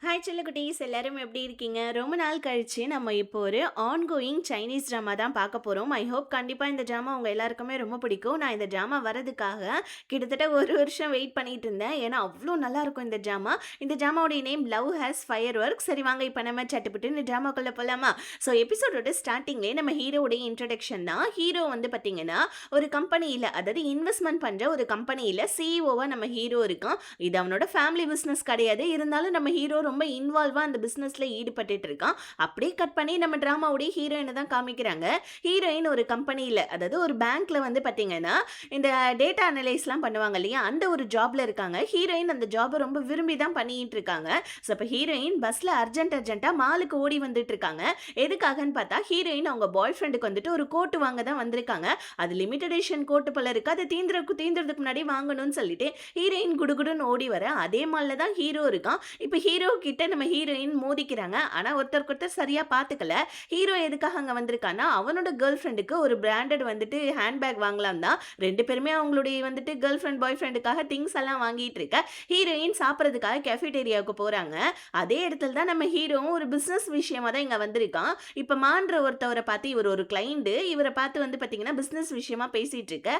Hi செல்லக்குட்டீஸ் எல்லாரும் எப்படி இருக்கீங்க? ரொம்ப நாள் கழிச்சு நம்ம இப்போ ஒரு ஆன்கோயிங் சைனீஸ் ட்ராமா தான் பார்க்க போகிறோம். ஐ ஹோப் கண்டிப்பாக இந்த ட்ராமா உங்கள் எல்லாருக்குமே ரொம்ப பிடிக்கும். நான் இந்த ட்ராமா வரதுக்காக கிட்டத்தட்ட ஒரு வருஷம் வெயிட் பண்ணிட்டு இருந்தேன். ஏன்னா அவ்வளோ நல்லா இருக்கும் இந்த ட்ராமா. இந்த ட்ராமாவுடைய name love has fire work. சரி வாங்க இப்போ நம்ம சட்டுப்பட்டு இந்த ட்ராமாக்குள்ளே போகலாமா? ஸோ எபிசோடோட ஸ்டார்டிங்லேயே நம்ம ஹீரோடைய இன்ட்ரடக்ஷன் தான். ஹீரோ வந்து பார்த்தீங்கன்னா ஒரு கம்பெனியில், அதாவது இன்வெஸ்ட்மெண்ட் பண்ணுற ஒரு கம்பெனியில் சிஇஓவாக நம்ம ஹீரோ இருக்கான். இது அவனோட ஃபேமிலி பிஸ்னஸ் கிடையாது. இருந்தாலும் நம்ம ஹீரோ ரொம்ப இன்வால்வா அந்த பிசினஸ்ல ஈடுபட்டுட்டு இருக்கான். அப்படியே கட் பண்ணி நம்ம டிராமாவுடைய ஹீரோயினை தான் காமிக்கிறாங்க. ஹீரோயின் ஒரு கம்பெனியில், அதாவது ஒரு பேங்க்ல வந்து பார்த்தீங்கன்னா இந்த டேட்டா அனலைஸ்லாம் பண்ணுவாங்க இல்லையா, அந்த ஒரு ஜாப்ல இருக்காங்க. ஹீரோயின் அந்த ஜாபை ரொம்ப விரும்பி தான் பண்ணிட்டு இருக்காங்க. ஸோ இப்போ ஹீரோயின் பஸ்ல அர்ஜென்ட்டாக மாலுக்கு ஓடி வந்துட்டு இருக்காங்க. எதுக்காகன்னு பார்த்தா ஹீரோயின் அவங்க பாய் ஃப்ரெண்டுக்கு வந்துட்டு ஒரு கோட்டு வாங்க தான் வந்திருக்காங்க. அது லிமிடெட் எடிஷன் கோட்டு போல இருக்கு. அது தீந்துறதுக்கு முன்னாடி வாங்கணும்னு சொல்லிட்டு ஹீரோயின் குடுகுடுன்னு ஓடி வர அதே மாலில் தான் ஹீரோ இருக்கான். இப்போ ஹீரோ கிட்ட நம்ம ஹீரோயின் மோதிக்கிறாங்க. ஆனா ஒருத்தருக்கு ஒருத்தர் சரியா பாத்துக்கல. ஹீரோ எதுக்காக அங்க வந்திருக்கானா, அவனோட கேர்ள் ஃப்ரெண்டுக்கு ஒரு பிராண்டட் வந்துட்டு ஹேண்ட்பேக் வாங்கலாம் தான். ரெண்டு பேருமே அவங்களுடைய வந்துட்டு கேர்ள் ஃப்ரெண்ட் பாய் ஃப்ரெண்டுக்காக திங்ஸ் எல்லாம் வாங்கிட்டு இருக்க. ஹீரோயின் சாப்பிட்றதுக்காக கேஃபிடேரியாவுக்கு போறாங்க. அதே இடத்துல தான் நம்ம ஹீரோவும் ஒரு பிசினஸ் விஷயமா தான் இங்க வந்திருக்கான். இப்ப மான்ற ஒருத்தவரை பார்த்து, இவர் ஒரு கிளைண்ட், இவரை பார்த்து வந்து பாத்தீங்கன்னா பிசினஸ் விஷயமா பேசிட்டு இருக்க.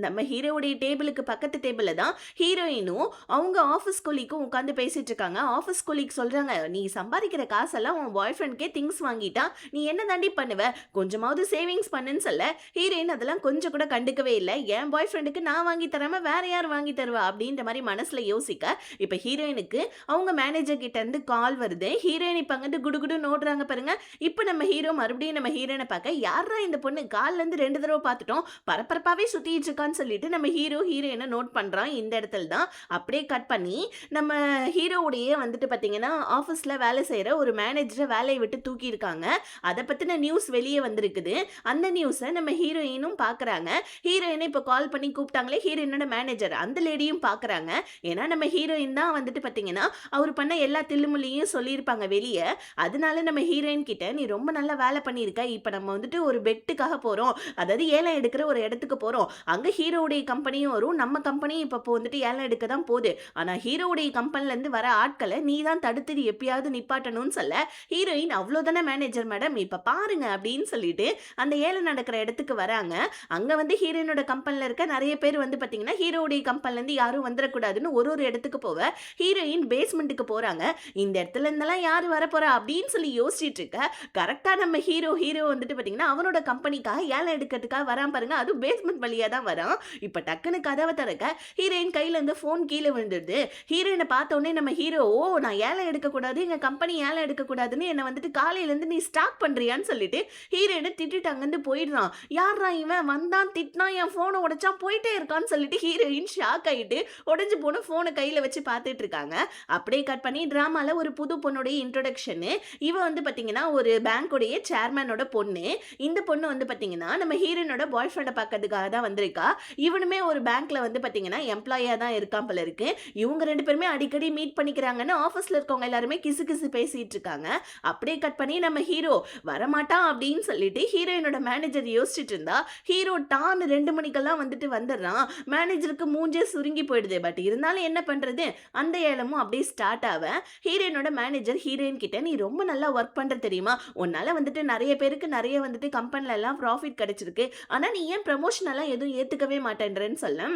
நம்ம ஹீரோவுடைய டேபிளுக்கு பக்கத்து டேபிள்ல தான் ஹீரோயினும் அவங்க ஆஃபீஸ் கொலீக்கும் உட்காந்து பேசிட்டு இருக்காங்க. ஆஃபீஸ் கொலீக் சொல்றாங்க, நீ சம்பாதிக்கிற காசெல்லாம் உன் பாய் ஃப்ரெண்ட்கே திங்ஸ் வாங்கிட்டா நீ என்ன தாண்டி பண்ணுவ, கொஞ்சமாவது சேவிங்ஸ் பண்ணுன்னு சொல்ல ஹீரோயின் அதெல்லாம் கொஞ்சம் கூட கண்டுக்கவே இல்லை. என் பாய் ஃப்ரெண்டுக்கு நான் வாங்கி தராம வேற யார் வாங்கி தருவா அப்படின்ற மாதிரி மனசுல யோசிக்க, இப்ப ஹீரோயினுக்கு அவங்க மேனேஜர் கிட்ட இருந்து கால் வருது. ஹீரோயின் இப்ப அங்கிட்டு குடுகுடு நோடுறாங்க பாருங்க. இப்ப நம்ம ஹீரோ மறுபடியும் நம்ம ஹீரோயினை பார்க்க, யாரா இந்த பொண்ணு கால்ல இருந்து 2 தடவை பார்த்துட்டோம், பரபரப்பாவே சுத்திட்டு இருக்கான்னு சொல்லிட்டு நம்ம ஹீரோ ஹீரோயினை நோட் பண்றான். இந்த இடத்துல தான் அப்படியே கட் பண்ணி நம்ம ஹீரோவுடைய வந்துட்டு பாத்தீங்கன்னா ஆஃபீஸில் வேலை செய்கிற ஒரு மேனேஜரை வேலையை விட்டு தூக்கியிருக்காங்க. அதை பற்றின நியூஸ் வெளியே வந்திருக்குது. அந்த நியூஸை நம்ம ஹீரோயினும் பார்க்குறாங்க. ஹீரோயினை இப்போ கால் பண்ணி கூப்பிட்டாங்களே ஹீரோயினோட மேனேஜர், அந்த லேடியும் பார்க்குறாங்க. ஏன்னா நம்ம ஹீரோயின் தான் வந்துட்டு பார்த்தீங்கன்னா அவர் பண்ண எல்லா தில்லுமுள்ளையும் சொல்லியிருப்பாங்க வெளியே. அதனால நம்ம ஹீரோயின் கிட்ட, நீ ரொம்ப நல்லா வேலை பண்ணியிருக்க, இப்போ நம்ம வந்துட்டு ஒரு பெட்டுக்காக போகிறோம், அதாவது ஏலம் எடுக்கிற ஒரு இடத்துக்கு போகிறோம், அங்கே ஹீரோவுடைய கம்பெனியும் வரும், நம்ம கம்பெனியும் இப்போ வந்துட்டு ஏலம் எடுக்க தான் போகுது. ஆனால் ஹீரோவுடைய கம்பெனிலேருந்து வர ஆட்களை நீ தான் தடுத்து எப்பயாவது நிப்பாட்டணும்னு சொல்ல, ஹீரோயின் அவ்வளோதானே மேனேஜர் மேடம், இப்போ பாருங்க அப்படின்னு சொல்லிட்டு அந்த ஏலம் நடக்கிற இடத்துக்கு வராங்க. அங்கே வந்து ஹீரோயினோட கம்பெனியில் இருக்க நிறைய பேர் வந்து பார்த்தீங்கன்னா ஹீரோவுடைய கம்பெனிலேருந்து யாரும் வந்துடக்கூடாதுன்னு ஒரு ஒரு இடத்துக்கு போக ஹீரோயின் பேஸ்மெண்ட்டுக்கு போகிறாங்க. இந்த இடத்துல இருந்தெல்லாம் யார் வரப்போறா அப்படின்னு சொல்லி யோசிச்சுட்டு இருக்க, கரெக்டாக நம்ம ஹீரோ வந்துட்டு பார்த்தீங்கன்னா அவனோட கம்பெனிக்காக ஏலம் எடுக்கிறதுக்காக வரான் பாருங்க. அதுவும் பேஸ்மெண்ட் வழியாக தான் வரான். இப்போ டக்குன்னு கதவை திறக்க ஹீரோயின் கையில் இருந்து ஃபோன் கீழே விழுந்துடுது. ஹீரோயினை பார்த்த உடனே நம்ம ஹீரோ, ஓ நான் ஏலம் எடுக்கக்கூடாது, எங்கள் கம்பெனி ஏலம் எடுக்கக்கூடாதுன்னு என்னை வந்துட்டு காலையிலேருந்து நீ ஸ்டாக் பண்ணுறியான்னு சொல்லிட்டு ஹீரோயினை திட்டிட்டு அங்கேருந்து போயிடுறான். யாரா இவன் வந்தான், திட்டினா, என் ஃபோனை உடைச்சான், போயிட்டே இருக்கான்னு சொல்லிட்டு ஹீரோயின் ஷாக் ஆகிட்டு உடஞ்சி போன ஃபோனை கையில் வச்சு பார்த்துட்டு இருக்காங்க. அப்படியே கட் பண்ணி ட்ராமாவில் ஒரு புது பொண்ணுடைய இன்ட்ரொடக்ஷனு. இவன் வந்து பார்த்தீங்கன்னா ஒரு பேங்க்குடைய சேர்மேனோட பொண்ணு. இந்த பொண்ணு வந்து பார்த்தீங்கன்னா நம்ம ஹீரோயினோட பாய் ஃப்ரெண்டை பார்க்கறதுக்காக தான் வந்திருக்கா. இவனுமே ஒரு பேங்க்ல வந்து பார்த்தீங்கன்னா எம்ப்ளாயாக தான் இருக்கான் போல இருக்கு. இவங்க ரெண்டு பேருமே அடிக்கடி மீட் பண்ணிக்கிறாங்கன்னு ஆஃபீஸில் இருக்கவங்க எல்லாருமே கிசு கிசு பேசிட்டு இருக்காங்க. அப்படியே கட் பண்ணி நம்ம ஹீரோ வரமாட்டான் அப்படின்னு சொல்லிட்டு ஹீரோயினோட மேனேஜர் யோசிச்சுட்டு இருந்தா, ஹீரோ டான்னு 2 மணிக்கெல்லாம் வந்துட்டு வந்துடுறான். மேனேஜருக்கு மூஞ்சே சுருங்கி போயிடுது. பட் இருந்தாலும் என்ன பண்றது, அந்த ஏலமும் அப்படியே ஸ்டார்ட் ஆக ஹீரோயினோட மேனேஜர் ஹீரோயின் கிட்ட, நீ ரொம்ப நல்லா ஒர்க் பண்ற தெரியுமா, உன்னால வந்துட்டு நிறைய பேருக்கு நிறைய வந்துட்டு கம்பெனில எல்லாம் ப்ராஃபிட் கிடைச்சிருக்கு, ஆனா நீ ஏன் ப்ரமோஷன் எல்லாம் எதுவும் ஏத்துக்கவே மாட்டேன்றேன்னு சொல்ல,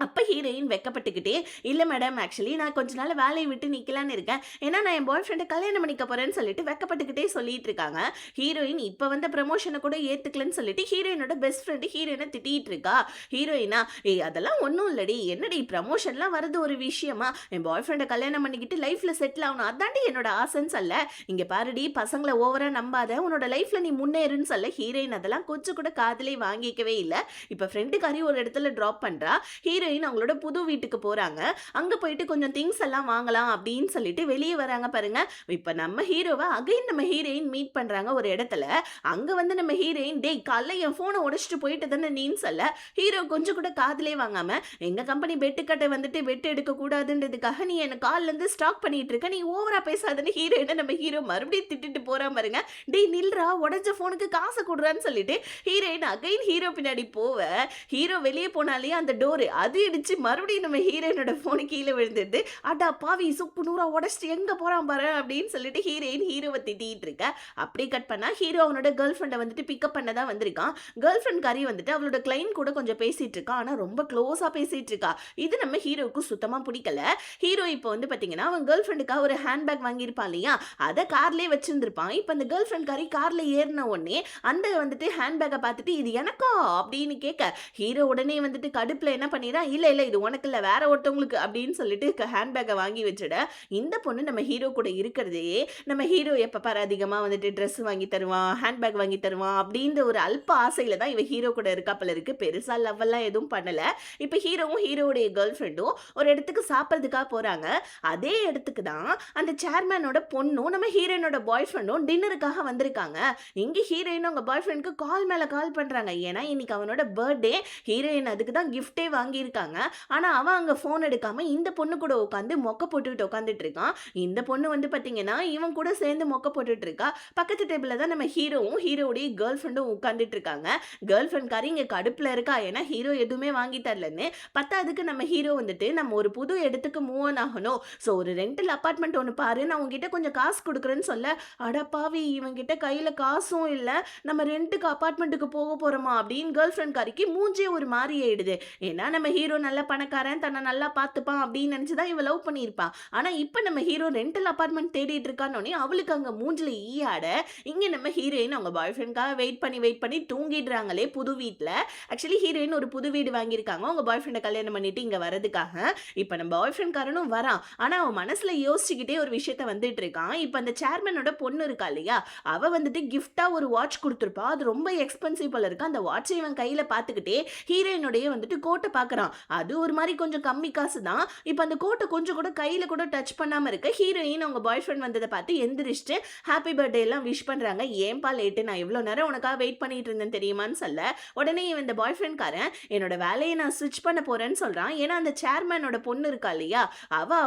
அப்போ ஹீரோயின் வெக்கப்பட்டுக்கிட்டே, இல்லை மேடம், ஆக்சுவலி நான் கொஞ்ச நாள் வேலையை விட்டு நிற்கலான்னு இருக்கேன், ஏன்னா நான் என் பாய் ஃப்ரெண்டை கல்யாணம் பண்ணிக்க போகிறேன்னு சொல்லிட்டு வெக்கப்பட்டுக்கிட்டே சொல்லிட்டு இருக்காங்க. ஹீரோயின் இப்போ வந்த ப்ரமோஷனை கூட ஏற்றுக்கலன்னு சொல்லிட்டு ஹீரோயினோட பெஸ்ட் ஃப்ரெண்டு ஹீரோயினை திட்டிகிட்டு இருக்கா. ஹீரோயினா, ஏய் அதெல்லாம் ஒன்றும் இல்லடி, என்னடி ப்ரமோஷன்லாம் வரது ஒரு விஷயமா, என் பாய் ஃப்ரெண்டை கல்யாணம் பண்ணிக்கிட்டு லைஃப்பில் செட்டில் ஆகணும், அதாண்டி என்னோட ஆசைன்னு சொல்ல, இங்கே பாருடி பசங்களை ஓவராக நம்பாத, உன்னோட லைஃப்பில் நீ முன்னேறுன்னு சொல்ல ஹீரோயின் அதெல்லாம் கொஞ்சம் கூட காதலே வாங்கிக்கவே இல்லை. இப்போ ஃப்ரெண்டுக்காரி ஒரு இடத்துல ட்ராப் பண்ணுறா. ஹீரோயின் அவங்களோட புது வீட்டுக்கு போறாங்க. அங்க போயிட்டு கொஞ்சம் திங்ஸ் எல்லாம் வாங்கலாம் அப்படின்னு சொல்லிட்டு வெளியே வராங்க பாருங்க. இப்ப நம்ம ஹீரோவை அகைன் நம்ம ஹீரோயின் மீட் பண்றாங்க ஒரு இடத்துல. அங்க வந்து நம்ம ஹீரோயின், டேய் காலைல என் போனை உடைச்சிட்டு போயிட்டு தானே நீன்னு சொல்ல, ஹீரோ கொஞ்சம் கூட காதலே வாங்காம, எங்க கம்பெனி பெட்டு கட்டை வந்துட்டு பெட்டு எடுக்க கூடாதுன்றதுக்காக நீ என்ன கால்ல இருந்து ஸ்டாக் பண்ணிட்டு இருக்க, நீ ஓவரா பேசாதன்னு ஹீரோயினை நம்ம ஹீரோ மறுபடியும் திட்டிட்டு போறான் பாருங்க. டேய் நில்றா, உடஞ்ச போனுக்கு காசை கொடுறான்னு சொல்லிட்டு ஹீரோயின் அகைன் ஹீரோ பின்னாடி போவ, ஹீரோ வெளியே போனாலே அந்த டோரு அது இடிச்சு மறுபடியும் நம்ம ஹீரோயினோட ஃபோன் கீழ விழுந்துடுது. "அட பாவி! சுக்கு நூறா உடைச்சுட்டு எங்க போறான் பாரேன்" அப்படின்னு சொல்லிட்டு ஹீரோயின் ஹீரோவ திட்டிட்டு இருக்க. அப்படியே கட் பண்ணா ஹீரோ அவனோட கேர்ள் ஃபிரெண்ட வந்துட்டு பிக்கப் பண்ண தான் வந்திருக்கான். கேர்ள் ஃபிரெண்ட்காரி வந்துட்டு அவளோட கிளையண்ட் கூட கொஞ்சம் பேசிட்டு இருக்கா. ஆனா ரொம்ப க்ளோஸா பேசிட்டு இருக்கா. இது நம்ம ஹீரோவுக்கு சுத்தமா பிடிக்கல. ஹீரோ இப்போ வந்து பாத்தீங்கன்னா, அவன் கேர்ள் ஃபிரெண்டுக்காக ஒரு ஹேண்ட் பேக் வாங்கியிருப்பான் இல்லையா? அத கார்லயே வச்சிருந்திருப்பான். இப்ப அந்த கேர்ள் ஃபிரெண்ட்காரி கார்ல ஏறுன உடனே அந்த வந்துட்டு ஹேண்ட் பேக்க பார்த்துட்டு, "இது எனக்கா?" அப்படின்னு கேட்க, ஹீரோ உடனே வந்துட்டு கடுப்புல என்ன பண்ணிறான், "இல்ல, இல்ல இது உனக்கு இல்ல வேற ஒருத்தவங்களுக்கு" அப்படின்னு சொல்லிட்டு ஹேண்ட் பேக்க வாங்கி வச்சுட, இந்த பொண்ணு நம்ம ஹீரோ கூட இருக்கிறதே, நம்ம ஹீரோ எப்ப பாரு அதிகமா வந்துட்டு ட்ரெஸ் வாங்கி தருவான், ஹேண்ட் பேக் வாங்கி தருவான் அப்படின்ற ஒரு அல்ப ஆசையில தான் இவ ஹீரோ கூட இருக்கா போல இருக்கு. பெருசா லவ் எல்லாம் எதுவும் பண்ணல. இப்ப ஹீரோவும் ஹீரோவுடைய கேர்ள் ஃபிரெண்டும் ஒரு இடத்துக்கு சாப்பிடுறதுக்காக போறாங்க. அதே இடத்துக்கு தான் அந்த சேர்மேனோட பொண்ணும், நம்ம ஹீரோயினோட பாய் ஃபிரெண்டும் டின்னருக்காக வந்திருக்காங்க. இங்க ஹீரோயின் அவங்க பாய் ஃபிரெண்ட்க்கு கால் மேல கால் பண்றாங்க. ஏன்னா இன்னைக்கு அவனோட பர்த்டே. ஹீரோயின் அதுக்கு தான் கிஃப்ட்டே வாங்கியிருக்காங்க. ஆனா அவன் அங்க ஃபோன் எடுக்காம இந்த பொண்ணு கூட உட்காந்து மொக்க போட்டுட்டு உட்காந்துட்டு இருக்கான். இந்த பொண்ணு வந்து பாத்தீங்கன்னா இவன் கூட சேர்ந்து மொக்க போட்டுட்டு இருக்கா. பக்கத்து டேபிள்ல தான் நம்ம ஹீரோவும் ஹீரோவுடைய கேர்ள் ஃபிரெண்டும் உட்காந்துட்டு இருக்காங்க. கேர்ள் ஃபிரெண்ட்காரி இங்க கடுப்புல இருக்கா. ஏன்னா ஹீரோ எதுவுமே வாங்கி தரலன்னு. பத்தாததுக்கு நம்ம ஹீரோ வந்துட்டு நம்ம ஒரு புது இடத்துக்கு மூவ் ஆன் ஆகணும். ஸோ ஒரு ரெண்டல் அபார்ட்மெண்ட் ஒன்று பாரு, நான் உங்ககிட்ட கொஞ்சம் காசு கொடுக்குறேன்னு சொல்ல, அடப்பாவி இவன்கிட்ட கையில காசும் இல்ல, நம்ம ரெண்டுக்கு அபார்ட்மெண்ட்டுக்கு போக போறோமா அப்படின்னு கேர்ள் ஃபிரெண்ட் காரிக்கு மூஞ்சே ஒரு மாதிரி ஆயிடுது. ஏன்னா நம்ம ஹீரோ நல்ல பணக்காரன், தன்னை நல்லா பார்த்துப்பான் அப்படின்னு நினைச்சுதான் இவ லவ் பண்ணியிருப்பான். ஆனா இப்ப நம்ம ஹீரோ ரெண்டல் அபார்ட்மெண்ட் தேடிட்டு இருக்கானோனே அவளுக்கு அங்க மூஞ்சில ஈயாட, இங்க நம்ம ஹீரோயின் அவங்க பாய் ஃப்ரெண்ட்காக வெயிட் பண்ணி தூங்கிடுறாங்களே புது வீட்ல. ஆக்சுவலி ஹீரோயின் ஒரு புது வீடு வாங்கியிருக்காங்க அவங்க பாய் ஃப்ரெண்டை கல்யாணம் பண்ணிட்டு இங்க வரதுக்காக. இப்ப நம்ம பாய் ஃப்ரெண்ட் காரனும் வரான். ஆனா அவன் மனசுல யோசிச்சுக்கிட்டே ஒரு விஷயத்த வந்துட்டு இருக்கான். இப்ப அந்த சேர்மனோட பொண்ணு இருக்கா இல்லையா, அவ வந்துட்டு கிஃப்டா ஒரு வாட்ச் கொடுத்துருப்பா. அது ரொம்ப எக்ஸ்பென்சிவ் போல இருக்கு. அந்த வாட்சை இவன் கையில பார்த்துக்கிட்டே ஹீரோயினுடைய வந்துட்டு கோட்டை பார்க்கறான். அது ஒரு மாதிரி கொஞ்சம் கம்மி காசு தான். இப்ப அந்த கோட்டை கொஞ்சம் கூட கையில கூட டச் பண்ணாம இருக்க ஹீரோயின் அவங்க பாய் ஃப்ரெண்ட் வந்ததை பார்த்து எந்திரிச்சிட்டு ஹாப்பி பர்த்டே எல்லாம் விஷ் பண்றாங்க. ஏன்பா லேட்டு, நான் எவ்வளவு நேரம் உனக்காக வெயிட் பண்ணிட்டு இருந்தேன் தெரியுமான்னு சொல்ல, உடனே இவன் இந்த பாய் ஃப்ரெண்ட் காரன் என்னோட வேலையை நான் ஸ்விட்ச் பண்ண போறேன்னு சொல்றான். ஏன்னா அந்த சேர்மனோட பொண்ணு இருக்கா இல்லையா,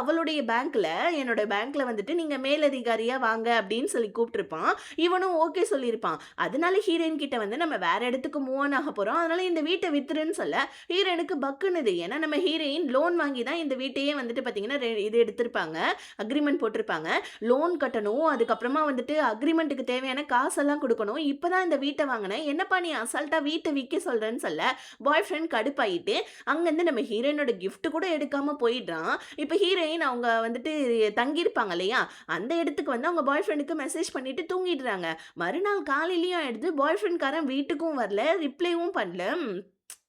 அவளுடைய பேங்க்ல என்னோட பேங்க்ல வந்துட்டு நீங்க மேலதிகாரியா வாங்க அப்படின்னு சொல்லி கூப்பிட்டுருப்பான். இவனும் ஓகே சொல்லியிருப்பான். அதனால ஹீரோயின் கிட்ட வந்து நம்ம வேற இடத்துக்கு மூவ் ஆன் ஆக போறோம், அதனால இந்த வீட்டை வித்துருன்னு சொல்ல ஹீரோயினுக்கு பக்குனுது. ஏன்னா நம்ம ஹீரோயின் லோன் வாங்கி தான் இந்த வீட்டையே வந்துட்டு பாத்தீங்கன்னா இது எடுத்திருப்பாங்க, அக்ரிமெண்ட் போட்டிருப்பாங்க. லோன் கட்டணும், அதுக்கப்புறமா வந்துட்டு அக்ரிமெண்ட்டுக்கு தேவையான காசெல்லாம் கொடுக்கணும். இப்பதான் இந்த வீட்டை வாங்கினேன், என்னப்பா நீ அசால்ட்டா வீட்டை விற்க சொல்றேன்னு சொல்ல பாய் ஃப்ரெண்ட் கடுப்பாயிட்டு அங்கிருந்து நம்ம ஹீரோயினோட கிஃப்ட் கூட எடுக்காம போயிடுறான். இப்போ ஹீரோயின் அவங்க வந்துட்டு தங்கியிருப்பாங்க இல்லையா, அந்த இடத்துக்கு வந்து அவங்க பாய் ஃப்ரெண்டுக்கு மெசேஜ் பண்ணிட்டு தூங்கிடுறாங்க. மறுநாள் காலையிலயும் எடுத்து பாய் ஃப்ரெண்ட் காரன் வீட்டுக்கும் வரல, ரிப்ளைவும் பண்ணல.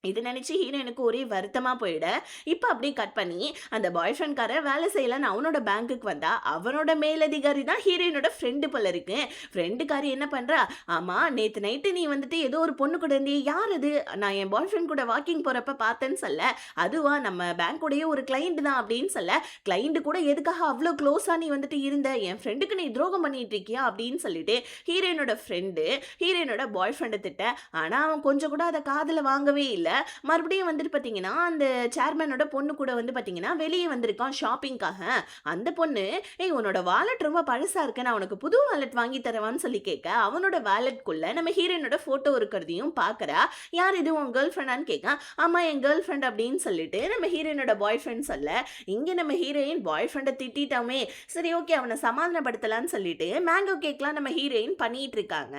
இது நினைச்சு ஹீரோயினுக்கு ஒரே வருத்தமா போயிட, இப்போ அப்படியே கட் பண்ணி அந்த பாய் ஃப்ரெண்ட்கார வேலை செய்யலான்னு அவனோட பேங்க்குக்கு வந்தா அவனோட மேலதிகாரி தான் ஹீரோயினோட ஃப்ரெண்டு போல இருக்கு. ஃப்ரெண்டுக்காரி என்ன பண்றா, ஆமா நேத்து நைட்டு நீ வந்துட்டு ஏதோ ஒரு பொண்ணு கூட இருந்தே, யார் அது, நான் என் பாய் ஃப்ரெண்ட் கூட வாக்கிங் போறப்ப பார்த்தேன்னு சொல்ல, அதுவா நம்ம பேங்க்குடைய ஒரு கிளைண்ட் தான் அப்படின்னு சொல்ல, கிளைண்ட் கூட எதுக்காக அவ்வளோ க்ளோஸா நீ வந்துட்டு இருந்த, என் ஃப்ரெண்டுக்கு நீ துரோகம் பண்ணிட்டு இருக்கியா அப்படின்னு சொல்லிட்டு ஹீரோயினோட ஃப்ரெண்டு ஹீரோயினோட பாய் ஃப்ரெண்டை திட்ட. ஆனா அவன் கொஞ்சம் கூட அதை காதுல வாங்கவே இல்லை. மறுபடியும் வந்துட்டு பாத்தீங்கன்னா அந்த சேர்மனோட பொண்ணு கூட வந்து பாத்தீங்கன்னா வெளியே வந்திருக்கான் ஷாப்பிங்காக. அந்த பொண்ணு, ஏய் உன்னோட வாலெட் ரொம்ப பழசா இருக்கு, நான் உனக்கு புது வாலெட் வாங்கி தரவான்னு சொல்லி கேட்க, அவனோட வாலெட்குள்ள நம்ம ஹீரோயினோட போட்டோ இருக்கிறதையும் பாக்குறா. யார் இது, உன் கேர்ள் ஃப்ரெண்டான்னு கேட்க, ஆமா என் கேர்ள் ஃப்ரெண்ட் அப்படின்னு சொல்லிட்டு நம்ம ஹீரோயினோட பாய் ஃப்ரெண்ட் சொல்ல, இங்க நம்ம ஹீரோயின் பாய் ஃப்ரெண்டை திட்டாமே, சரி ஓகே அவனை சமாதானப்படுத்தலான்னு சொல்லிட்டு மேங்கோ கேக்லாம் நம்ம ஹீரோயின் பண்ணிட்டு இருக்காங்க.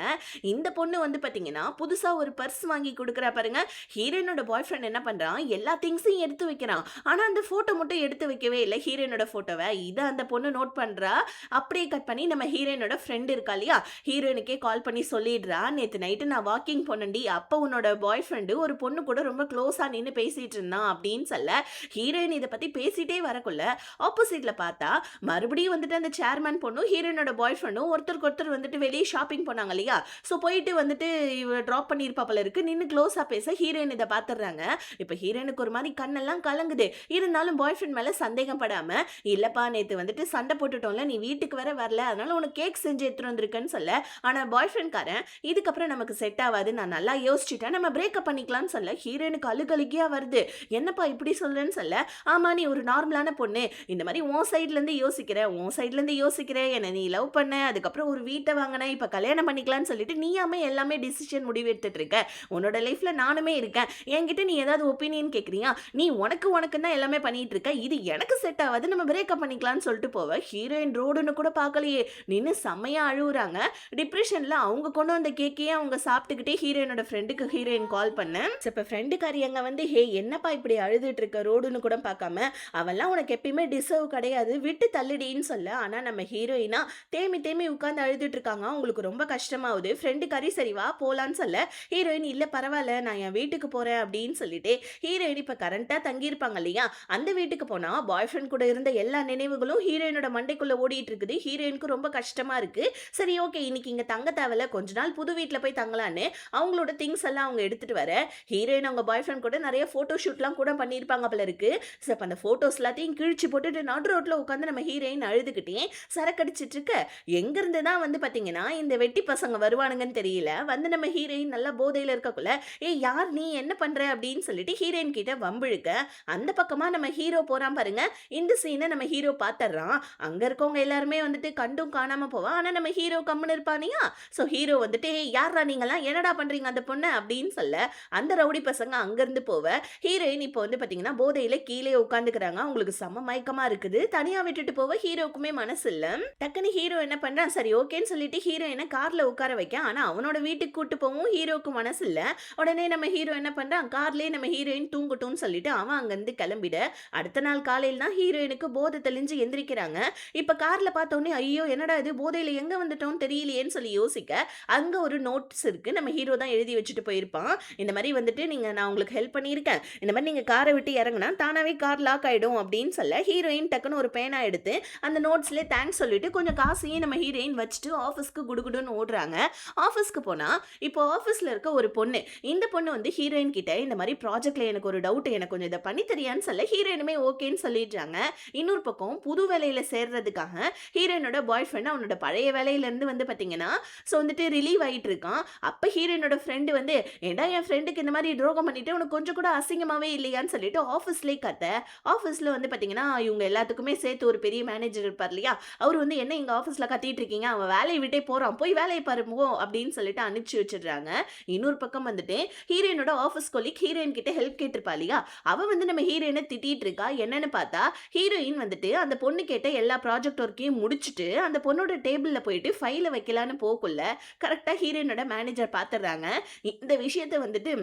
இந்த பொண்ணு வந்து பாத்தீங்கன்னா புதுசா ஒரு பர்ஸ் வாங்கி கொடுக்குறா பாருங்க. ஹீரோயினோட பாய் ஃப்ரெண்ட் என்ன பண்றான், எல்லா திங்ஸையும் எடுத்து வைக்கிறான். ஆனா அந்த போட்டோ மட்டும் எடுத்து வைக்கவே இல்லை, ஹீரோயினோட போட்டோவை. இதை அந்த பொண்ணு நோட் பண்றா. அப்படியே கட் பண்ணி நம்ம ஹீரோயினோட ஃப்ரெண்ட் இருக்கா இல்லையா, ஹீரோயினுக்கே கால் பண்ணி சொல்லிடுறா, நேற்று நைட்டு நான் வாக்கிங் போனேன்டி, அப்போ உன்னோட பாய் ஃப்ரெண்டு ஒரு பொண்ணு கூட ரொம்ப க்ளோஸா நின்று பேசிட்டு இருந்தான் அப்படின்னு சொல்ல, ஹீரோயின் இதை பத்தி பேசிட்டே வரக்குள்ள ஆப்போசிட்ல பார்த்தா மறுபடியும் வந்துட்டு அந்த சேர்மேன் பொண்ணும் ஹீரோயினோட பாய் ஃப்ரெண்டும் ஒருத்தருக்கு ஒருத்தர் வந்துட்டு வெளியே ஷாப்பிங் போனாங்க இல்லையா, ஸோ போயிட்டு வந்துட்டு இவ ட்ராப் பண்ணியிருப்பாப்பல இருக்கு, நின்று க்ளோஸா பேச ஹீரோயின் இதை பார்த்துடுறாங்க. இப்போ ஹீரோயினுக்கு ஒரு மாதிரி கண்ணெல்லாம் கலங்குது. இருந்தாலும் பாய் ஃப்ரெண்ட் மேல சந்தேகம் படாம, இல்லப்பா நேத்து வந்துட்டு சண்டை போட்டுட்டோம்ல, நீ வீட்டுக்கு வர வரல, அதனால உனக்கு கேக் செஞ்சு எடுத்துட்டு வந்திருக்கேன்னு சொல்ல, ஆனா பாய் ஃப்ரெண்ட் காரன் இதுக்கப்புறம் நமக்கு செட் ஆகாது, நான் நல்லா யோசிச்சுட்டேன், நம்ம பிரேக்கப் பண்ணிக்கலாம்னு சொல்ல, ஹீரோயினுக்கு அழுகழுகியா வருது. என்னப்பா இப்படி சொல்றேன்னு சொல்ல, ஆமா நீ ஒரு நார்மலான பொண்ணு, இந்த மாதிரி உன் சைட்ல இருந்து யோசிக்கிற, என்ன நீ லவ் பண்ண, அதுக்கப்புறம் ஒரு வீட்டை வாங்கின, இப்ப கல்யாணம் பண்ணிக்கலாம்னு சொல்லிட்டு நீயாமே எல்லாமே டிசிஷன் முடிவு எடுத்துட்டு இருக்க, உன்னோட லைஃப்ல நானுமே இருக்கேன், என்கிட்ட நீ ஏதாவது ஒப்பீனியன் கேட்குறியா? நீ உனக்குன்னு தான் எல்லாமே பண்ணிட்டு இருக்க. இது எனக்கு செட் ஆவாது. நம்ம பிரேக்கப் பண்ணிக்கலாம்னு சொல்லிட்டு போவ. ஹீரோயின் ரோடுன்னு கூட பார்க்கலையே. நின்னு செம்மையா அழுவுறாங்க. டிப்ரஷன்ல அவங்க கொண்டு வந்த கேக்கையே அவங்க சாப்பிட்டுக்கிட்டே ஹீரோயினோட ஃப்ரெண்டுக்கு ஹீரோயின் கால் பண்ணேன். இப்ப ஃப்ரெண்டுக்காரி அங்க வந்து, "ஹே என்னப்பா இப்படி அழுதுட்டு இருக்க? ரோடுன்னு கூட பார்க்காம. அவன்லாம் உனக்கு எப்பயுமே டிசர்வ் கிடையாது. விட்டு தள்ளுடின்னு" சொல்ல. ஆனா நம்ம ஹீரோயினா தேம்பி தேம்பி உட்கார்ந்து அழுதுட்டு இருக்காங்க. அவங்களுக்கு ரொம்ப கஷ்டமாவுது. ஃப்ரெண்டுக்காரி சரி வா போலான்னு சொல்ல, ஹீரோயின் இல்ல பரவாயில்ல நான் என் வீட்டுக்கு போறேன் அப்படின்னு சொல்லிட்டு ஹீரோயின் இப்ப கரண்டா தங்கியிருப்பாங்க இல்லையா, அந்த வீட்டுக்கு போனா பாய் ஃப்ரெண்ட் கூட இருந்த எல்லா நினைவுகளும் ஹீரோயினோட மண்டைக்குள்ள ஓடிட்டு இருக்குது. ஹீரோயினுக்கு ரொம்ப கஷ்டமா இருக்கு. சரி ஓகே இன்னைக்கு இங்க தங்க தேவையில்ல, கொஞ்ச நாள் புது வீட்டுல போய் தங்கலான்னு அவங்களோட திங்ஸ் எல்லாம் அவங்க எடுத்துட்டு வர, ஹீரோயின் அவங்க பாய் ஃப்ரெண்ட் கூட நிறைய போட்டோ ஷூட்லாம் கூட பண்ணியிருப்பாங்க போல இருக்கு. அப்ப அந்த போட்டோஸ் எல்லாத்தையும் கிழிச்சு போட்டுட்டு நடு ரோட்ல உட்காந்து நம்ம ஹீரோயின் அழுதுகிட்டே சரக்கடிச்சிட்டு இருக்க, எங்க இருந்து தான் வந்து பாத்தீங்கன்னா இந்த வெட்டி பசங்க வருவானுங்கன்னு தெரியல. வந்து நம்ம ஹீரோயின் நல்லா போதையில இருக்கக்குள்ள, ஏய் யார் நீ என்ன பண்ற அப்படின்னு சொல்லிட்டு ஹீரோயின் கிட்ட வம்பிழுக்க, அந்த பக்கமா நம்ம ஹீரோ போறான் பாருங்க. இந்த சீனை நம்ம ஹீரோ பாத்துறான். அங்க இருக்கவங்க எல்லாருமே வந்துட்டு கண்டும் காணாம போவா. ஆனா நம்ம ஹீரோ கம்முன்னு இருப்பானியா. சோ ஹீரோ வந்துட்டு, யாரா நீங்கெல்லாம் என்னடா பண்றீங்க அந்த பொண்ணு அப்படின்னு சொல்ல, அந்த ரவுடி பசங்க அங்க இருந்து போவ, ஹீரோயின் இப்போ வந்து பாத்தீங்கன்னா போதையில கீழே உட்காந்துக்கிறாங்க. அவங்களுக்கு செம மயக்கமா இருக்குது. தனியா விட்டுட்டு போவ ஹீரோக்குமே மனசு இல்ல. டக்குன்னு ஹீரோ என்ன பண்றான், சரி ஓகேன்னு சொல்லிட்டு ஹீரோயினை கார்ல உட்கார வைக்க, ஆனா அவனோட வீட்டுக்கு கூட்டு போவும் ஹீரோக்கு மனசு இல்ல. உடனே நம்ம ஹீரோ என்ன பண்றான், கார்லயே நம்ம ஹீரோயின் தூங்கட்டும்னு சொல்லிட்டு அவன் அங்கிருந்து கிளம்பிட, அடுத்த நாள் காலையில் தான் ஹீரோயினுக்கு போதை தெளிஞ்சு எந்திரிக்கிறாங்க. இப்ப கார்ல பார்த்தோன்னே ஐயோ என்னடா இது போதையில எங்க வந்துட்டோம் தெரியலையேன்னு சொல்லி யோசிக்க, அங்க ஒரு நோட்ஸ் இருக்கு. நம்ம ஹீரோ தான் எழுதி வச்சுட்டு போயிருப்பான். இந்த மாதிரி வந்துட்டு நான் உங்களுக்கு ஹெல்ப் பண்ணியிருக்கேன், இந்த மாதிரி நீங்க காரை விட்டு இறங்குனா தானாவே கார் லாக் ஆயிடும் அப்படின்னு சொல்ல, ஹீரோயின் டக்குன்னு ஒரு பேனா எடுத்து அந்த நோட்ஸ்ல தேங்க்ஸ் சொல்லிட்டு கொஞ்சம் காசையும் நம்ம ஹீரோயின் வச்சுட்டு ஆஃபீஸ்க்கு குடுகுடுன்னு ஓடுறாங்க. ஆஃபீஸ்க்கு போனா இப்போ ஆஃபீஸ்ல இருக்க ஒரு பொண்ணு, இந்த பொண்ணு வந்து ஹீரோயின் கிட்ட இந்த மாதிரி ப்ராஜெக்ட்ல எனக்கு ஒரு டவுட், எனக்கு கொஞ்சம் இதை பண்ணி தெரியான்னு சொல்ல ஹீரோயினுமே ஓகேன்னு சொல்லிடுறாங்க. இன்னொரு பக்கம் புது வேலையில சேர்றதுக்காக ஹீரோயினோட பாய் ஃப்ரெண்ட் அவனோட பழைய வேலையில இருந்து வந்து பாத்தீங்கன்னா ஸோ வந்துட்டு ரிலீவ் ஆயிட்டு இருக்கான். அப்ப ஹீரோயினோட ஃப்ரெண்டு வந்து, ஏடா என் ஃப்ரெண்டுக்கு இந்த மாதிரி துரோகம் பண்ணிட்டு உனக்கு கொஞ்சம் கூட அசிங்கமாவே இல்லையான்னு சொல்லிட்டு ஆஃபீஸ்லேயே கத்த, ஆஃபீஸ்ல வந்து பாத்தீங்கன்னா இவங்க எல்லாத்துக்குமே சேர்த்து ஒரு பெரிய மேனேஜர் இருப்பார் இல்லையா, அவர் வந்து என்ன இங்க ஆஃபீஸ்ல கத்திட்டு இருக்கீங்க, அவன் வேலையை விட்டே போறான், போய் வேலையை பாருமோ அப்படின்னு சொல்லிட்டு அனுப்பிச்சு வச்சிடுறாங்க. இன்னொரு பக்கம் வந்துட்டு ஹீரோயினோட ஆஃபீஸ் கொலீக் ஹீரோயின் கிட்ட ஹெல்ப் கேட்டிருப்பா இல்லையா, அவ வந்து நம்ம ஹீரோயினை திட்டிட்டு இருக்கா. என்னன்னு பார்த்தா ஹீரோயின் வந்துட்டு அந்த பொண்ணு கேட்ட எல்லா ப்ராஜெக்ட் ஒர்க்கையும் முடிச்சுட்டு அந்த பொண்ணோட டேபிள்ல போயிட்டு ஃபைலை வைக்கலான்னு போக்குள்ள கரெக்டா ஹீரோயினோட மேனேஜர் பார்த்துடுறாங்க. இந்த விஷயத்தை வந்துட்டு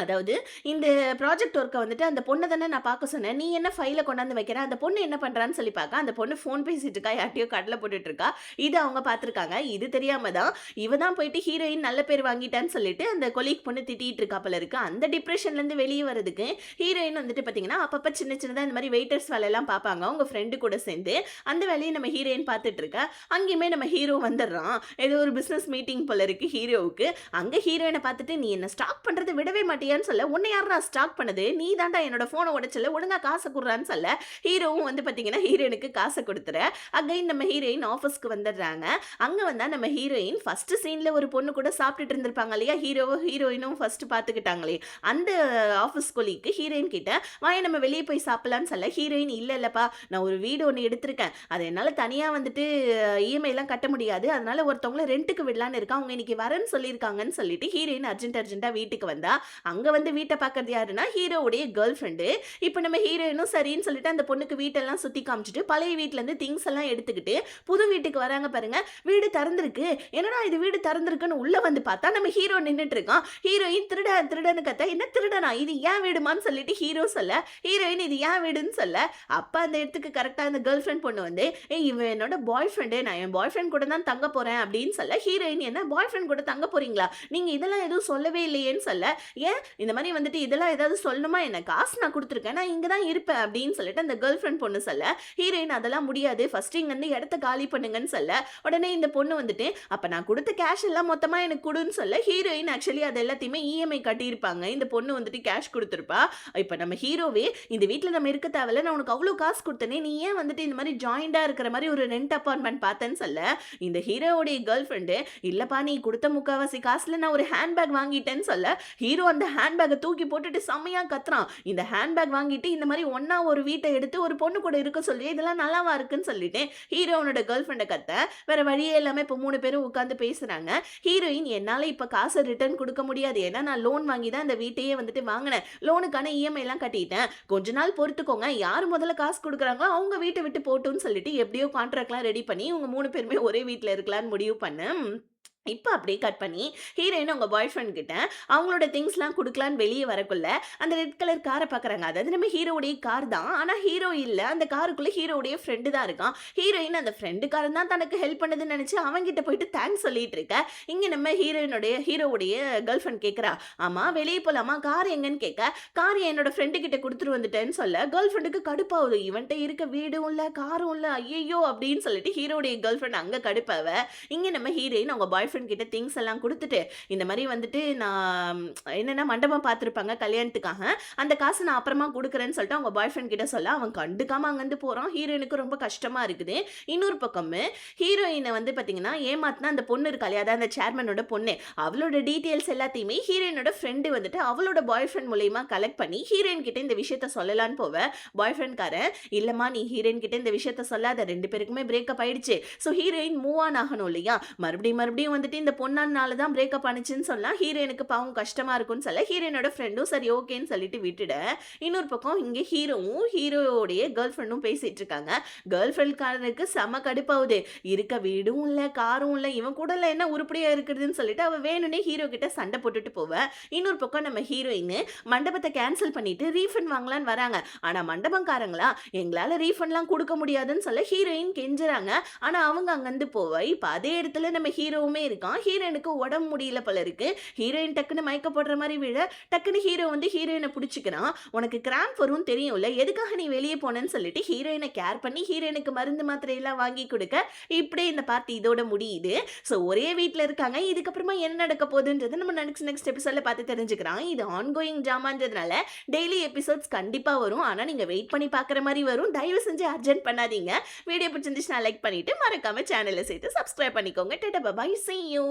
அதாவது இந்த ப்ராஜெக்ட் ஒர்க்கை வந்துட்டு அந்த பொண்ணை தானே நான் பார்க்க சொன்னேன், நீ என்ன ஃபைலை கொண்டாந்து வைக்கிற, அந்த பொண்ணு என்ன பண்ணுறான்னு சொல்லி பார்க்க, அந்த பொண்ணு ஃபோன் பேசிட்டு இருக்கா, யார்ட்டையோ கடலை போட்டுட்டு இருக்கா. இது அவங்க பார்த்துருக்காங்க. இது தெரியாம தான் இவ தான் போயிட்டு ஹீரோயின் நல்ல பேர் வாங்கிட்டான்னு சொல்லிட்டு அந்த கொலீக் பொண்ணு திட்டிட்டு இருக்கா போல இருக்கு. அந்த டிப்ரெஷன்லேருந்து வெளியே வரதுக்கு ஹீரோயின் வந்துட்டு பார்த்தீங்கன்னா அப்பப்போ சின்ன சின்னதாக இந்த மாதிரி வெயிட்டர்ஸ் வேலையெல்லாம் பார்ப்பாங்க அவங்க ஃப்ரெண்டு கூட சேர்ந்து. அந்த வேலையை நம்ம ஹீரோயின் பார்த்துட்டு இருக்கா. அங்கேயுமே நம்ம ஹீரோ வந்துடுறான். ஏதோ ஒரு பிஸ்னஸ் மீட்டிங் போல இருக்கு ஹீரோவுக்கு. அங்கே ஹீரோயினை பார்த்துட்டு, நீ என்ன ஸ்டாக் பண்ணுறது விடவே மாட்டேன் சொல்ல, உன்னை யாரா ஸ்டாக் பண்ணது, நீ தாண்டா என்னோட போனை உடைச்சல, ஒழுங்கா காசை குடுறான்னு சொல்ல, ஹீரோவும் வந்து பாத்தீங்கன்னா ஹீரோயினுக்கு காசை கொடுத்துற. அகைன் நம்ம ஹீரோயின் ஆஃபீஸ்க்கு வந்துடுறாங்க. அங்க வந்தா நம்ம ஹீரோயின் ஃபர்ஸ்ட் சீன்ல ஒரு பொண்ணு கூட சாப்பிட்டுட்டு இருந்திருப்பாங்க இல்லையா, ஹீரோயினும் ஃபர்ஸ்ட் பாத்துக்கிட்டாங்களே, அந்த ஆஃபீஸ் கொலீக்கு ஹீரோயின் கிட்ட வாய நம்ம வெளியே போய் சாப்பிடலான்னு சொல்ல, ஹீரோயின் இல்லப்பா நான் ஒரு வீடு ஒன்று எடுத்திருக்கேன், அது என்னால தனியா வந்துட்டு இஎம்ஐ எல்லாம் கட்ட முடியாது, அதனால ஒருத்தவங்களை ரெண்டுக்கு விடலான்னு இருக்கா, அவங்க இன்னைக்கு வரேன்னு சொல்லியிருக்காங்கன்னு சொல்லிட்டு ஹீரோயின் அர்ஜென்ட்டா வீட்டுக்கு வந்தா. அங்க வந்து வீட்டை பார்க்கறது யாருன்னா ஹீரோவுடைய கேர்ள் ஃப்ரெண்டு. இப்போ நம்ம ஹீரோயினும் சரின்னு சொல்லிட்டு அந்த பொண்ணுக்கு வீட்டெல்லாம் சுத்தி காமிச்சிட்டு பழைய வீட்டுல இருந்து திங்ஸ் எல்லாம் எடுத்துக்கிட்டு புது வீட்டுக்கு வராங்க பாருங்க. வீடு திறந்திருக்கு, என்னடா இது வீடு திறந்திருக்குன்னு உள்ள வந்து பார்த்தா நம்ம ஹீரோ நின்றுட்டு இருக்கான். ஹீரோயின் திருடன்னு கத்த, என்ன திருடனா, இது ஏன் வீடுமான்னு சொல்லிட்டு ஹீரோ சொல்ல, ஹீரோயின் இது ஏன் வீடுன்னு சொல்ல, அப்ப அந்த இடத்துக்கு கரெக்டா அந்த கேர்ள் ஃப்ரெண்ட் பொண்ணு வந்து, இவன் என்னோட பாய் ஃப்ரெண்டு, நான் என் பாய் ஃப்ரெண்ட் கூட தான் தங்க போறேன் அப்படின்னு சொல்ல, ஹீரோயின் என்ன பாய் ஃப்ரெண்ட் கூட தங்க போறீங்களா, நீங்க இதெல்லாம் எதுவும் சொல்லவே இல்லையேன்னு சொல்ல, ஏன் இந்த மாதிரி வந்துட்டு இதெல்லாம் ஏதாவது சொல்லணுமா, என்ன காசு நான் கொடுத்துருக்கேன், நான் இங்கே தான் இருப்பேன் அப்படின்னு சொல்லிட்டு அந்த கேர்ள் ஃப்ரெண்ட் பொண்ணு சொல்ல, ஹீரோயின் அதெல்லாம் முடியாது, ஃபர்ஸ்ட் இங்க இருந்து இடத்த காலி பண்ணுங்கன்னு சொல்ல, உடனே இந்த பொண்ணு வந்துட்டு அப்ப நான் கொடுத்த கேஷ் எல்லாம் மொத்தமா எனக்கு கொடுன்னு சொல்ல, ஹீரோயின் ஆக்சுவலி அது எல்லாத்தையுமே இஎம்ஐ கட்டியிருப்பாங்க, இந்த பொண்ணு வந்துட்டு கேஷ் கொடுத்துருப்பா. இப்ப நம்ம ஹீரோவே இந்த வீட்டில் நம்ம இருக்க தேவையில்ல, நான் உனக்கு அவ்வளோ காசு கொடுத்தனே, நீ ஏன் வந்துட்டு இந்த மாதிரி ஜாயிண்டா இருக்கிற மாதிரி ஒரு ரெண்ட் அப்பார்ட்மெண்ட் பார்த்தேன்னு சொல்ல, இந்த ஹீரோவுடைய கேர்ள் ஃப்ரெண்டு இல்லப்பா நீ கொடுத்த முக்காவாசி காசுல நான் ஒரு ஹேண்ட்பேக் வாங்கிட்டேன்னு சொல்ல, ஹீரோ அந்த ஹேண்ட்பேக்கை தூக்கி போட்டுட்டு செம்மையா கத்துறான். இந்த ஹேண்ட்பேக் வாங்கிட்டு இந்த மாதிரி ஒண்ணா ஒரு வீட்டை எடுத்து ஒரு பொண்ணு கூட இருக்க சொல்லி இதெல்லாம் நல்லாவா இருக்குன்னு சொல்லிட்டு ஹீரோனோட கேர்ள் ஃப்ரெண்டை கத்த வேற வழியே இல்லாம இப்போ 3 பேரும் உட்காந்து பேசுறாங்க. ஹீரோயின் என்னால இப்ப காசை ரிட்டர்ன் கொடுக்க முடியாது. ஏன்னா நான் லோன் வாங்கி தான் இந்த வீட்டையே வந்துட்டு வாங்கினேன். லோனுக்கான இஎம்ஐ எல்லாம் கட்டிட்டேன். கொஞ்ச நாள் பொறுத்துக்கோங்க. யார் முதல்ல காசு கொடுக்குறாங்களோ அவங்க வீட்டை விட்டு போட்டுன்னு சொல்லிட்டு எப்படியோ கான்ட்ராக்ட்லாம் ரெடி பண்ணி இவங்க 3 பேருமே ஒரே வீட்ல இருக்கலாம்னு முடிவு பண்ணேன். இப்ப அப்படியே கட் பண்ணி ஹீரோயின் அவங்க பாய் ஃப்ரெண்ட் கிட்ட அவங்களோட திங்ஸ்லாம் குடுக்கலான்னு வெளிய வரக்குள்ள, அந்த ரெட் கலர் கார பாக்குறாங்க. அதாவது நம்ம ஹீரோவுடைய கார் தான். ஆனா ஹீரோ இல்ல. அந்த காருக்குள்ள ஹீரோவுடைய ஃப்ரெண்ட் தான் இருக்கான். ஹீரோயின் அந்த ஃப்ரெண்டுக்காரன் தான் தனக்கு ஹெல்ப் பண்ணுதுன்னு நினைச்சு அவன்கிட்ட போயிட்டு தேங்க்ஸ் சொல்லிட்டு இருக்க. இங்க நம்ம ஹீரோவுடைய கேர்ள் ஃப்ரெண்ட் கேக்குறா, ஆமா வெளிய போலாமா, கார் எங்கன்னு கேட்க, கார் என்னோட ஃப்ரெண்டு கிட்ட குடுத்துட்டு வந்துட்டேன்னு சொல்ல கேர்ள் ஃப்ரெண்டுக்கு கடுப்பாகுது. இவன்ட்ட இருக்க வீடும் இல்ல காரும் இல்ல, ஐயையோ அப்படின்னு சொல்லிட்டு ஹீரோவுடைய கேர்ள் ஃப்ரெண்ட் அங்க கடுப்பாவ. இங்க நம்ம ஹீரோயின் அவங்க பாய் ஃப்ரெண்ட் கிட்ட திங்ஸ் எல்லாம் குடுத்துட்டு, இந்த மாரி வந்துட்டு நான் என்னன்னா மண்டபம் பார்த்திருப்பாங்க கல்யாணத்துக்காக. அந்த காசு நான் அப்புறமா குடுக்குறேன்னு சொல்லிட்டு அவங்க பாய் ஃப்ரெண்ட் கிட்ட சொல்ல, அவன் கண்டுக்காம அங்கருந்து போறான். ஹீரோயினுக்கு ரொம்ப கஷ்டமா இருக்குது. இன்னொரு பக்கமு ஹீரோயின வந்து பார்த்தீங்கன்னா, ஏமாத்துன அந்த பொண்ணு இருக்கா இல்லையா? அதான் அந்த சேர்மனோட பொண்ணு. அவளோட டீட்டெயில்ஸ் எல்லாத்தையுமே ஹீரோயினோட ஃப்ரெண்ட் வந்துட்டு அவளோட பாய் ஃப்ரெண்ட் மூலியமா கலெக்ட் பண்ணி ஹீரோயின் கிட்ட இந்த விஷயத்த சொல்லலான்னு போவ. பாய் ஃப்ரெண்ட்காரன், இல்லம்மா நீ ஹீரோயின் கிட்ட இந்த விஷயத்த சொல்லாத. 2 பேருக்குமே பிரேக்கப் ஆயிடுச்சு. ஸோ ஹீரோயின் மூவ் ஆன் ஆகணும் இல்லையா? மறுபடியும் வந்துட்டு இந்த பொண்ணால தான் பிரேக்கப் ஆனுச்சுன்னு சொல்லலாம். ஹீரோயினுக்கு பாவம் கஷ்டமா இருக்கும்னு சொல்ல ஹீரோயினோட ஃப்ரெண்டும் சரி ஓகேன்னு சொல்லிட்டு விட்டுட. இன்னொரு பக்கம் இங்க ஹீரோவும் ஹீரோடைய கேர்ள் ஃப்ரெண்டும் பேசிட்டு இருக்காங்க. கேர்ள் ஃப்ரெண்ட்காரனுக்கு செம கடுப்பாவுது. இருக்க வீடும் இல்ல காரும் இல்ல, இவன் கூட என்ன உருப்படியா இருக்குதுன்னு சொல்லிட்டு அவ வேணும்னே ஹீரோ கிட்ட சண்டை போட்டுட்டு போவ. இன்னொரு பக்கம் நம்ம ஹீரோயின் மண்டபத்தை கேன்சல் பண்ணிட்டு ரீஃபண்ட் வாங்கலான்னு வராங்க. ஆனா மண்டபம்காரங்களா எங்களால ரீஃபண்ட்லாம் கொடுக்க முடியாதுன்னு சொல்ல ஹீரோயின் கெஞ்சுறாங்க. ஆனா அவங்க அங்கிருந்து போவ. இப்ப அதே இடத்துல நம்ம ஹீரோவுமே இருக்கான். ஹீரோயினுக்கு உடம்பு முடியல போல இருக்கு. ஹீரோயின் டக்குன்னு மயக்க போடுற மாதிரி விழ டக்குன்னு ஹீரோ வந்து ஹீரோயினை பிடிச்சிக்கிறான். உனக்கு கிராம்ப் வரும் தெரியும்ல, எதுக்காக நீ வெளியே போனேன்னு சொல்லிட்டு ஹீரோயினை கேர் பண்ணி ஹீரோயினுக்கு மருந்து மாத்திரை எல்லாம் வாங்கி கொடுக்க இப்படியே இந்த பார்ட்டி இதோட முடியுது. ஸோ ஒரே வீட்டில் இருக்காங்க. இதுக்கப்புறமா என்ன நடக்க போகுதுன்றது நம்ம நெக்ஸ்ட் எபிசோட்ல பார்த்து தெரிஞ்சுக்கிறோம். இது ஆன்கோயிங் ட்ராமான்றதுனால டெய்லி எபிசோட்ஸ் கண்டிப்பா வரும். ஆனா நீங்க வெயிட் பண்ணி பார்க்குற மாதிரி வரும். தயவு செஞ்சு அர்ஜென்ட் பண்ணாதீங்க. வீடியோ பிடிச்சிருந்துச்சுன்னா லைக் பண்ணிட்டு மறக்காம சேனலை சேர்த்து சப்ஸ்கிரைப் பண்ணிக்கோங்க. Tata bye, see you.